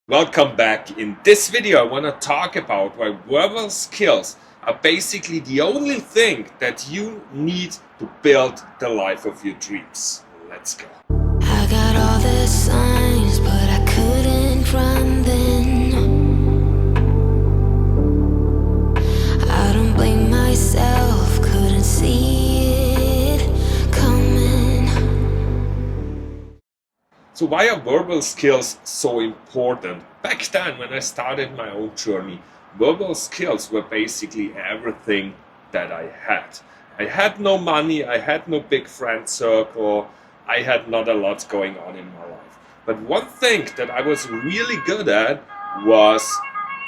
Welcome back. In this video I want to talk about why verbal skills are basically the only thing that you need to build the life of your dreams. Let's go. I got all the signs, but I couldn't run then. I don't blame myself, couldn't see it coming. So why are verbal skills so important? Back then when I started my own journey, verbal skills were basically everything that I had. I had no money, I had no big friend circle, I had not a lot going on in my life. But one thing that I was really good at was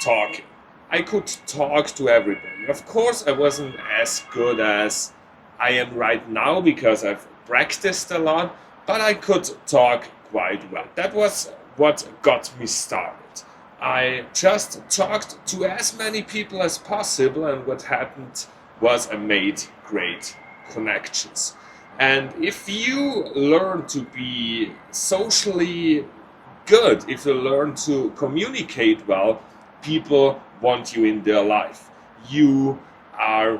talking. I could talk to everybody. Of course, I wasn't as good as I am right now because I've practiced a lot, but I could talk quite well. That was what got me started. I just talked to as many people as possible, and what happened was I made great connections. And if you learn to be socially good, if you learn to communicate well, people want you in their life. You are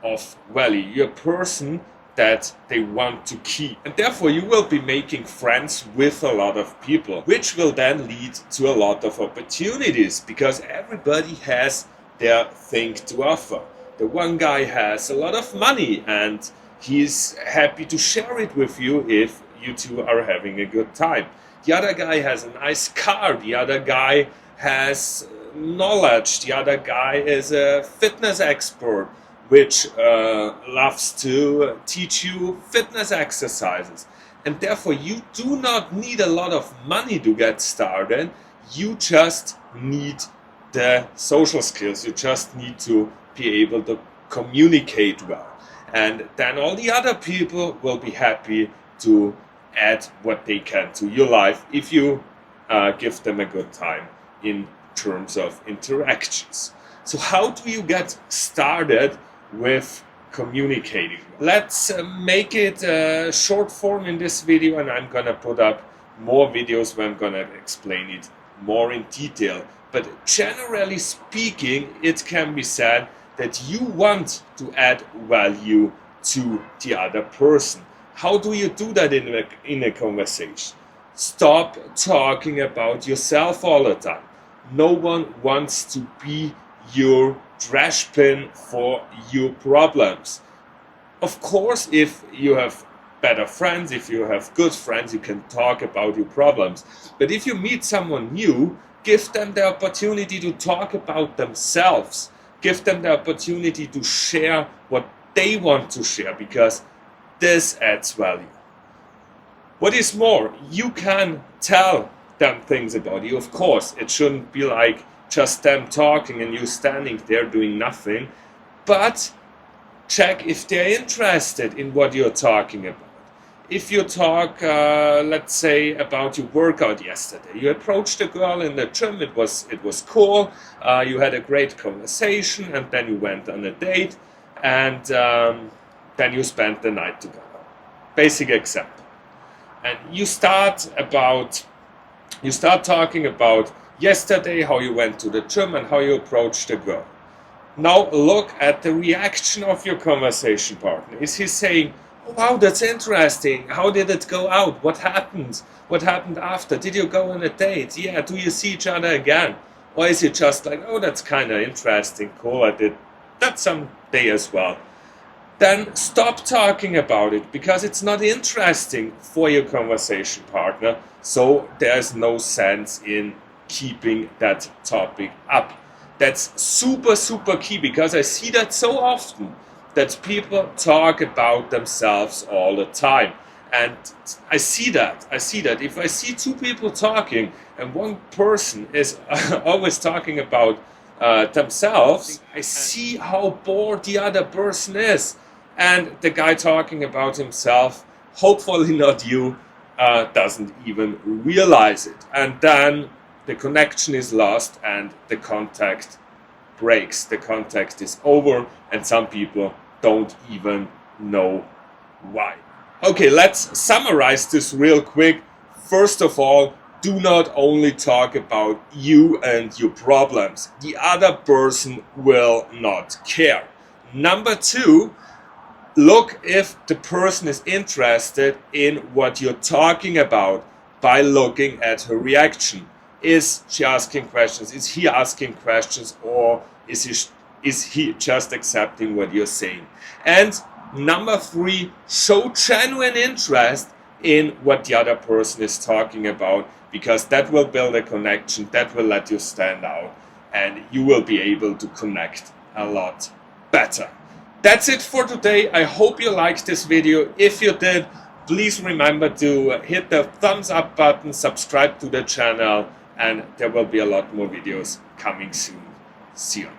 of value. You're a person that they want to keep. And therefore you will be making friends with a lot of people, which will then lead to a lot of opportunities because everybody has their thing to offer. The one guy has a lot of money and he's happy to share it with you if you two are having a good time. The other guy has a nice car, the other guy has knowledge, the other guy is a fitness expert which loves to teach you fitness exercises. And therefore you do not need a lot of money to get started, you just need the social skills, you just need to be able to communicate well. And then all the other people will be happy to add what they can to your life if you give them a good time in terms of interactions. So how do you get started with communicating? Let's make it short form in this video, and I'm gonna put up more videos where I'm gonna explain it more in detail. But generally speaking, it can be said that you want to add value to the other person. How do you do that in a conversation? Stop talking about yourself all the time. No one wants to be your trash bin for your problems. Of course, if you have better friends, if you have good friends, you can talk about your problems. But if you meet someone new, give them the opportunity to talk about themselves. Give them the opportunity to share what they want to share, because this adds value. What is more, you can tell them things about you. Of course, it shouldn't be like just them talking and you standing there doing nothing, but check if they're interested in what you're talking about. If you talk, let's say, about your workout yesterday, you approached a girl in the gym, it was cool, you had a great conversation, and then you went on a date, and then you spent the night together. Basic example. And you start talking about yesterday, how you went to the gym and how you approached the girl. Now look at the reaction of your conversation partner. Is he saying, oh, wow, that's interesting, how did it go out, what happened after, did you go on a date, yeah, do you see each other again? Or is it just like, oh, that's kind of interesting, cool, I did that someday as well. Then stop talking about it, because it's not interesting for your conversation partner, so there's no sense in keeping that topic up. That's super key, because I see that so often, that people talk about themselves all the time. And I see that. If I see two people talking and one person is always talking about themselves, I see how bored the other person is. And the guy talking about himself, hopefully not you, doesn't even realize it. And then the connection is lost and the contact breaks. The contact is over, and some people don't even know why. Okay, let's summarize this real quick. First of all, do not only talk about you and your problems. The other person will not care. Number 2, look if the person is interested in what you're talking about by looking at her reaction. Is she asking questions? Is he asking questions? Or is he just accepting what you're saying? And number 3, show genuine interest in what the other person is talking about, because that will build a connection, that will let you stand out, and you will be able to connect a lot better. That's it for today. I hope you liked this video. If you did, please remember to hit the thumbs up button, subscribe to the channel, and there will be a lot more videos coming soon. See you.